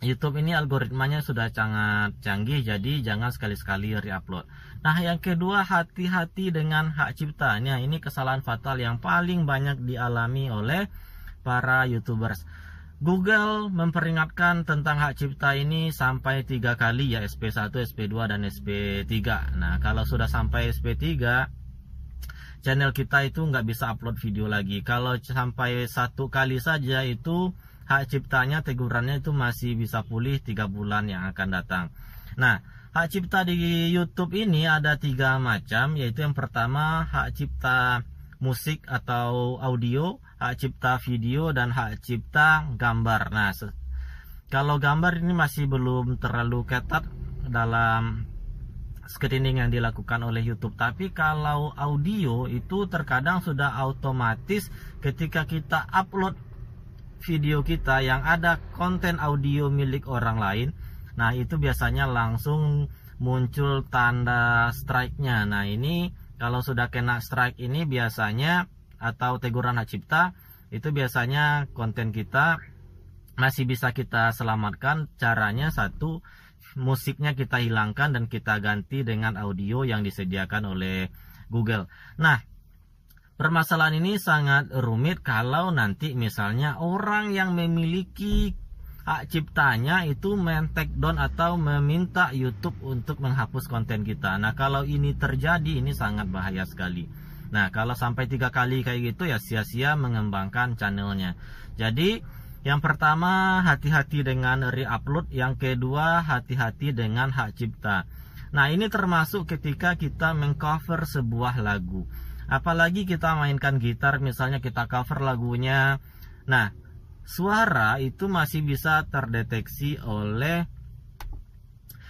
YouTube ini algoritmanya sudah sangat canggih, jadi jangan sekali-sekali re-upload. Nah, yang kedua, hati-hati dengan hak ciptanya. Ini kesalahan fatal yang paling banyak dialami oleh para YouTubers. Google memperingatkan tentang hak cipta ini sampai 3 kali ya, SP1, SP2, dan SP3. Nah, kalau sudah sampai SP3, channel kita itu nggak bisa upload video lagi. Kalau sampai 1 kali saja itu hak ciptanya, tegurannya itu masih bisa pulih 3 bulan yang akan datang. Nah, hak cipta di YouTube ini ada 3 macam, yaitu yang pertama hak cipta musik atau audio, hak cipta video, dan hak cipta gambar. Nah, kalau gambar ini masih belum terlalu ketat dalam screening yang dilakukan oleh YouTube. Tapi kalau audio itu terkadang sudah otomatis ketika kita upload video kita yang ada konten audio milik orang lain, nah itu biasanya langsung muncul tanda strike-nya. Nah, ini kalau sudah kena strike ini biasanya, atau teguran hak cipta, itu biasanya konten kita masih bisa kita selamatkan. Caranya satu, musiknya kita hilangkan dan kita ganti dengan audio yang disediakan oleh Google. Nah, permasalahan ini sangat rumit kalau nanti misalnya orang yang memiliki hak ciptanya itu men-take down atau meminta YouTube untuk menghapus konten kita. Nah, kalau ini terjadi, ini sangat bahaya sekali. Nah, kalau sampai 3 kali kayak gitu ya sia-sia mengembangkan channelnya. Jadi, yang pertama hati-hati dengan re-upload, yang kedua hati-hati dengan hak cipta. Nah, ini termasuk ketika kita mengcover sebuah lagu. Apalagi kita mainkan gitar, misalnya kita cover lagunya. Nah, suara itu masih bisa terdeteksi oleh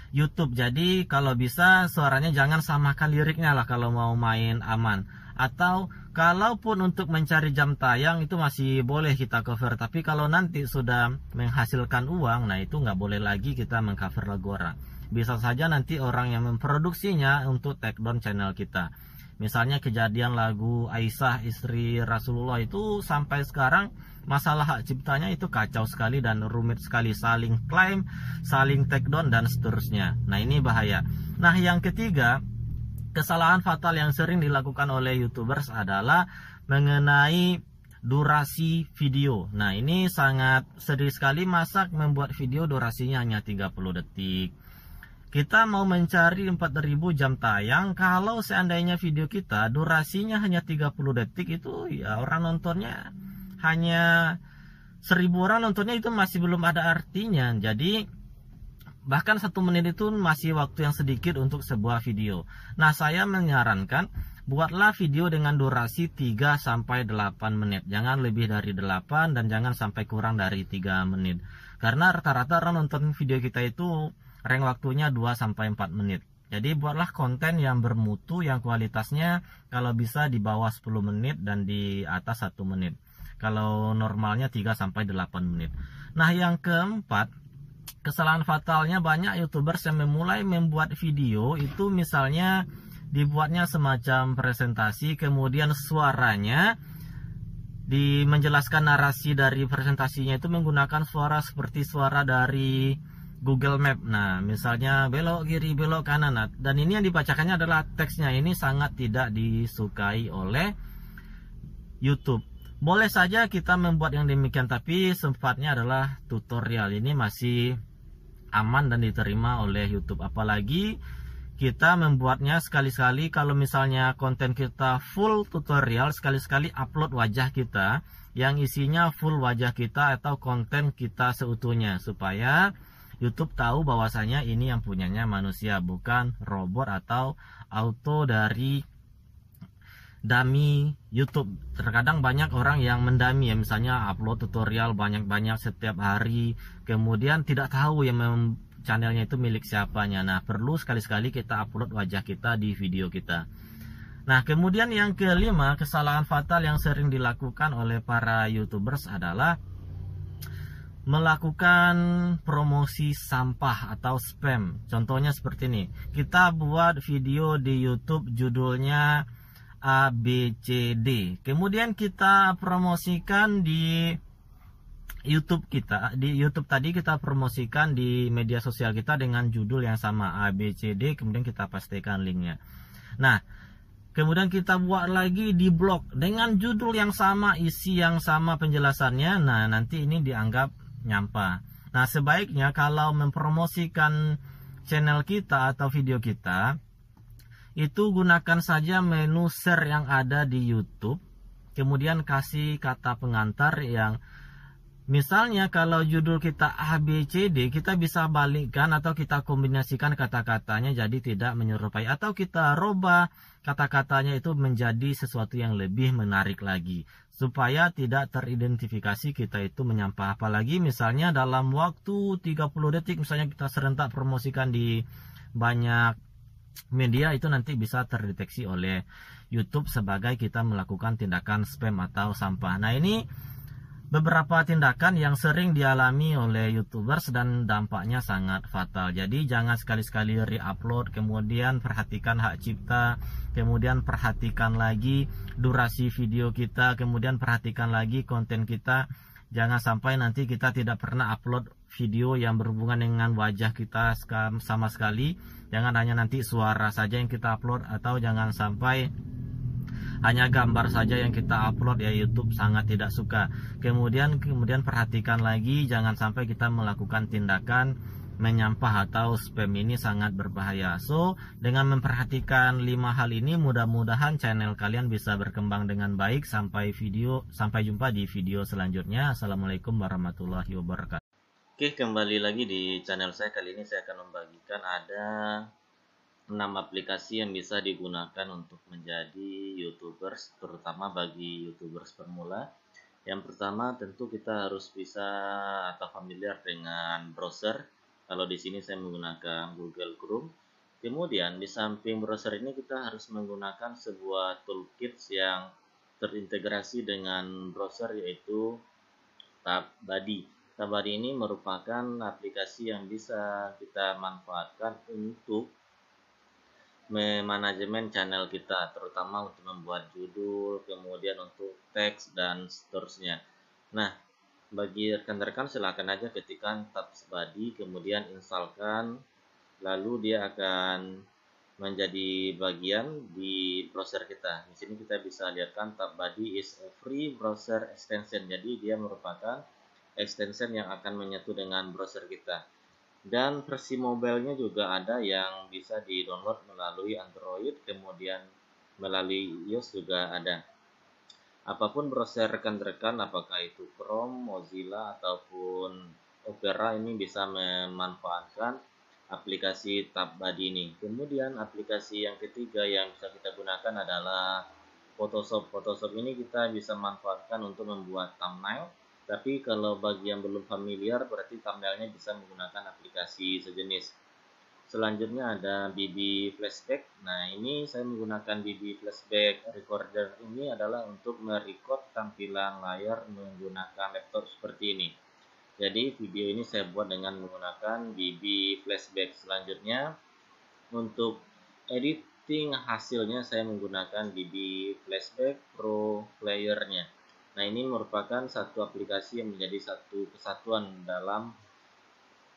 YouTube. Jadi kalau bisa suaranya jangan samakan liriknya lah kalau mau main aman. Atau kalaupun untuk mencari jam tayang itu masih boleh kita cover. Tapi kalau nanti sudah menghasilkan uang, nah itu nggak boleh lagi kita mengcover lagu orang. Bisa saja nanti orang yang memproduksinya untuk take down channel kita. Misalnya kejadian lagu Aisyah istri Rasulullah itu sampai sekarang masalah hak ciptanya itu kacau sekali dan rumit sekali, saling klaim, saling take down dan seterusnya. Nah, ini bahaya. Nah, yang ketiga, kesalahan fatal yang sering dilakukan oleh YouTubers adalah mengenai durasi video. Nah, ini sangat sering sekali, masa membuat video durasinya hanya 30 detik. Kita mau mencari 4000 jam tayang, kalau seandainya video kita durasinya hanya 30 detik itu ya orang nontonnya hanya 1000 orang nontonnya, itu masih belum ada artinya. Jadi bahkan 1 menit itu masih waktu yang sedikit untuk sebuah video. Nah, saya menyarankan buatlah video dengan durasi 3-8 menit. Jangan lebih dari 8 dan jangan sampai kurang dari 3 menit. Karena rata-rata orang nonton video kita itu rank waktunya 2-4 menit. Jadi buatlah konten yang bermutu, yang kualitasnya kalau bisa di bawah 10 menit dan di atas 1 menit. Kalau normalnya 3-8 menit. Nah, yang keempat, kesalahan fatalnya banyak YouTubers yang memulai membuat video itu misalnya dibuatnya semacam presentasi, kemudian suaranya menjelaskan narasi dari presentasinya itu menggunakan suara seperti suara dari Google Map. Nah, misalnya belok kiri, belok kanan. Nah, dan ini yang dibacakannya adalah teksnya. Ini sangat tidak disukai oleh YouTube. Boleh saja kita membuat yang demikian, tapi sifatnya adalah tutorial. Ini masih aman dan diterima oleh YouTube. Apalagi kita membuatnya sekali-sekali, kalau misalnya konten kita full tutorial, sekali-sekali upload wajah kita yang isinya full wajah kita atau konten kita seutuhnya, supaya YouTube tahu bahwasanya ini yang punyanya manusia, bukan robot atau auto dari dummy YouTube. Terkadang banyak orang yang mendami ya, misalnya upload tutorial banyak-banyak setiap hari, kemudian tidak tahu ya channelnya itu milik siapanya. Nah, perlu sekali-sekali kita upload wajah kita di video kita. Nah, kemudian yang kelima, kesalahan fatal yang sering dilakukan oleh para YouTubers adalah melakukan promosi sampah atau spam. Contohnya seperti ini. Kita buat video di YouTube judulnya ABCD. Kemudian kita promosikan di YouTube kita. Di YouTube tadi kita promosikan di media sosial kita dengan judul yang sama ABCD, kemudian kita pastikan linknya. Nah, kemudian kita buat lagi di blog dengan judul yang sama, isi yang sama penjelasannya. Nah, nanti ini dianggap nyampah. Nah, sebaiknya kalau mempromosikan channel kita atau video kita, itu gunakan saja menu share yang ada di YouTube. Kemudian kasih kata pengantar yang misalnya kalau judul kita ABCD, kita bisa balikkan atau kita kombinasikan kata-katanya jadi tidak menyerupai, atau kita rubah kata-katanya itu menjadi sesuatu yang lebih menarik lagi supaya tidak teridentifikasi kita itu menyampah. Apalagi misalnya dalam waktu 30 detik misalnya kita serentak promosikan di banyak media, itu nanti bisa terdeteksi oleh YouTube sebagai kita melakukan tindakan spam atau sampah. Nah, ini beberapa tindakan yang sering dialami oleh YouTubers dan dampaknya sangat fatal. Jadi jangan sekali-sekali re-upload, kemudian perhatikan hak cipta, kemudian perhatikan lagi durasi video kita, kemudian perhatikan lagi konten kita. Jangan sampai nanti kita tidak pernah upload video yang berhubungan dengan wajah kita sama sekali. Jangan hanya nanti suara saja yang kita upload, atau jangan sampai hanya gambar saja yang kita upload, ya YouTube sangat tidak suka. Kemudian perhatikan lagi, jangan sampai kita melakukan tindakan menyampah atau spam, ini sangat berbahaya. So, dengan memperhatikan 5 hal ini, mudah-mudahan channel kalian bisa berkembang dengan baik. Sampai jumpa di video selanjutnya. Assalamualaikum warahmatullahi wabarakatuh. Oke, kembali lagi di channel saya. Kali ini saya akan membagikan ada 6 aplikasi yang bisa digunakan untuk menjadi YouTubers, terutama bagi YouTubers pemula. Yang pertama, tentu kita harus bisa atau familiar dengan browser. Kalau di sini saya menggunakan Google Chrome. Kemudian di samping browser ini kita harus menggunakan sebuah toolkit yang terintegrasi dengan browser, yaitu TabBuddy. TabBuddy ini merupakan aplikasi yang bisa kita manfaatkan untuk manajemen channel kita, terutama untuk membuat judul, kemudian untuk teks dan seterusnya. Nah, bagi rekan-rekan silakan aja ketikkan TabBuddy, kemudian instalkan, lalu dia akan menjadi bagian di browser kita. Di sini kita bisa lihatkan TabBuddy is a free browser extension. Jadi dia merupakan extension yang akan menyatu dengan browser kita. Dan versi mobile-nya juga ada yang bisa di-download melalui Android, kemudian melalui iOS juga ada. Apapun browser rekan-rekan, apakah itu Chrome, Mozilla, ataupun Opera, ini bisa memanfaatkan aplikasi TabBuddy ini. Kemudian aplikasi yang ketiga yang bisa kita gunakan adalah Photoshop. Photoshop ini kita bisa manfaatkan untuk membuat thumbnail. Tapi kalau bagi yang belum familiar, berarti thumbnailnya bisa menggunakan aplikasi sejenis. Selanjutnya ada BB Flashback. Nah, ini saya menggunakan BB Flashback Recorder. Ini adalah untuk merecord tampilan layar menggunakan laptop seperti ini. Jadi video ini saya buat dengan menggunakan BB Flashback. Selanjutnya untuk editing hasilnya saya menggunakan BB Flashback Pro Player-nya. Nah, ini merupakan satu aplikasi yang menjadi satu kesatuan dalam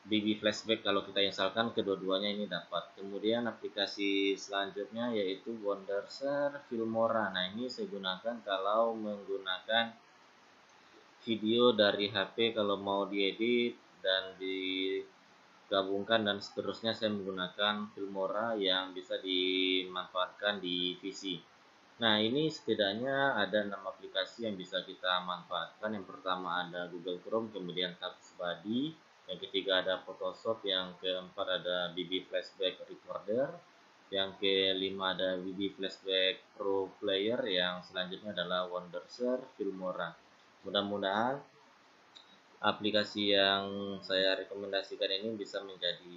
BB Flashback. Kalau kita instalkan, kedua-duanya ini dapat. Kemudian aplikasi selanjutnya yaitu Wondershare Filmora. Nah, ini saya gunakan kalau menggunakan video dari HP, kalau mau diedit dan digabungkan dan seterusnya, saya menggunakan Filmora yang bisa dimanfaatkan di PC. Nah, ini setidaknya ada 6 aplikasi yang bisa kita manfaatkan. Yang pertama ada Google Chrome, kemudian TabBuddy, yang ketiga ada Photoshop, yang keempat ada BB Flashback Recorder, Yang kelima ada Widi Flashback Pro Player. Yang selanjutnya adalah Wondershare Filmora. Mudah-mudahan aplikasi yang saya rekomendasikan ini bisa menjadi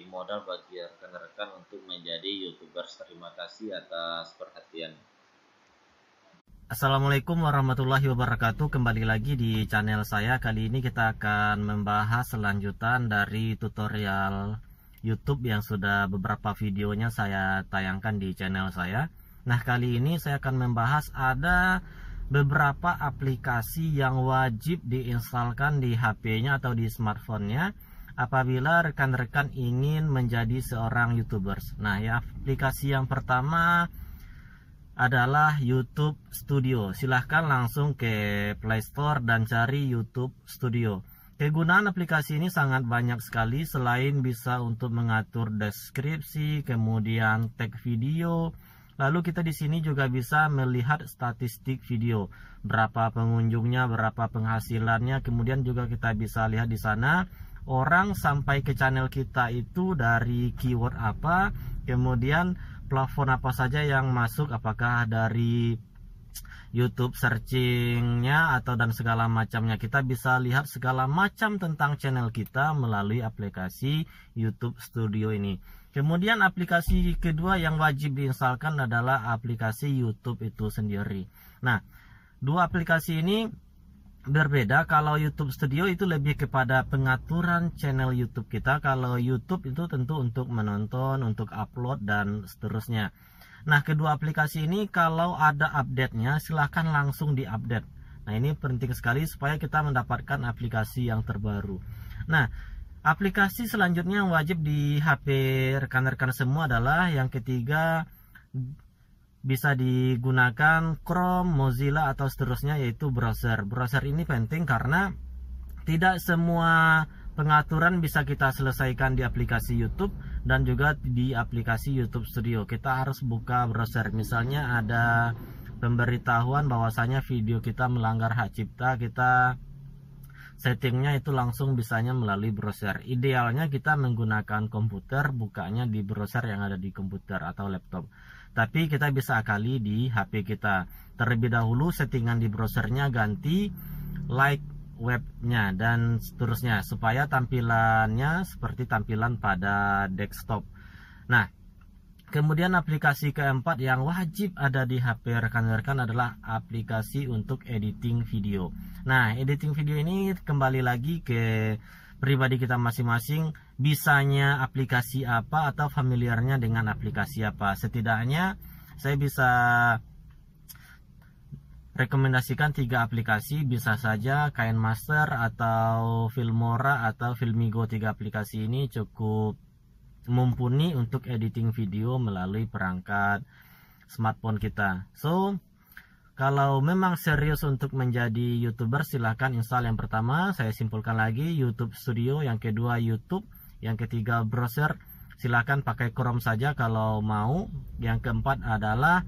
modal bagi rekan-rekan untuk menjadi YouTubers. Terima kasih atas perhatian. Assalamualaikum warahmatullahi wabarakatuh. Kembali lagi di channel saya. Kali ini kita akan membahas selanjutan dari tutorial YouTube yang sudah beberapa videonya saya tayangkan di channel saya. Nah, kali ini saya akan membahas ada beberapa aplikasi yang wajib diinstalkan di HP-nya atau di smartphone-nya apabila rekan-rekan ingin menjadi seorang YouTubers. Nah, ya, aplikasi yang pertama adalah YouTube Studio. Silahkan langsung ke Play Store dan cari YouTube Studio. Kegunaan aplikasi ini sangat banyak sekali. Selain bisa untuk mengatur deskripsi, kemudian tag video, lalu kita di sini juga bisa melihat statistik video, berapa pengunjungnya, berapa penghasilannya. Kemudian juga kita bisa lihat di sana orang sampai ke channel kita itu dari keyword apa, kemudian plafon apa saja yang masuk, apakah dari YouTube searchingnya atau dan segala macamnya. Kita bisa lihat segala macam tentang channel kita melalui aplikasi YouTube Studio ini. Kemudian aplikasi kedua yang wajib diinstalkan adalah aplikasi YouTube itu sendiri. Nah, dua aplikasi ini berbeda. Kalau YouTube Studio itu lebih kepada pengaturan channel YouTube kita. Kalau YouTube itu tentu untuk menonton, untuk upload dan seterusnya. Nah, kedua aplikasi ini kalau ada update-nya silahkan langsung diupdate. Nah, ini penting sekali supaya kita mendapatkan aplikasi yang terbaru. Nah, aplikasi selanjutnya yang wajib di HP rekan-rekan semua adalah yang ketiga, bisa digunakan Chrome, Mozilla atau seterusnya, yaitu browser. Browser ini penting karena tidak semua pengaturan bisa kita selesaikan di aplikasi YouTube dan juga di aplikasi YouTube Studio. Kita harus buka browser. Misalnya ada pemberitahuan bahwasanya video kita melanggar hak cipta, kita settingnya itu langsung bisanya melalui browser. Idealnya kita menggunakan komputer, bukanya di browser yang ada di komputer atau laptop. Tapi kita bisa akali di HP kita. Terlebih dahulu settingan di browsernya ganti like webnya dan seterusnya supaya tampilannya seperti tampilan pada desktop. Nah, kemudian aplikasi keempat yang wajib ada di HP rekan-rekan adalah aplikasi untuk editing video. Nah, editing video ini kembali lagi ke pribadi kita masing-masing, bisanya aplikasi apa atau familiarnya dengan aplikasi apa. Setidaknya saya bisa rekomendasikan 3 aplikasi, bisa saja KineMaster atau Filmora atau Filmigo. 3 aplikasi ini cukup mumpuni untuk editing video melalui perangkat smartphone kita. So, kalau memang serius untuk menjadi YouTuber, silahkan install yang pertama. Saya simpulkan lagi, YouTube Studio. Yang kedua YouTube. Yang ketiga browser. Silahkan pakai Chrome saja kalau mau. Yang keempat adalah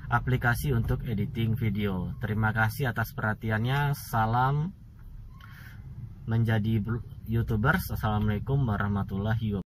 aplikasi untuk editing video. Terima kasih atas perhatiannya. Salam menjadi YouTubers. Assalamualaikum warahmatullahi wabarakatuh.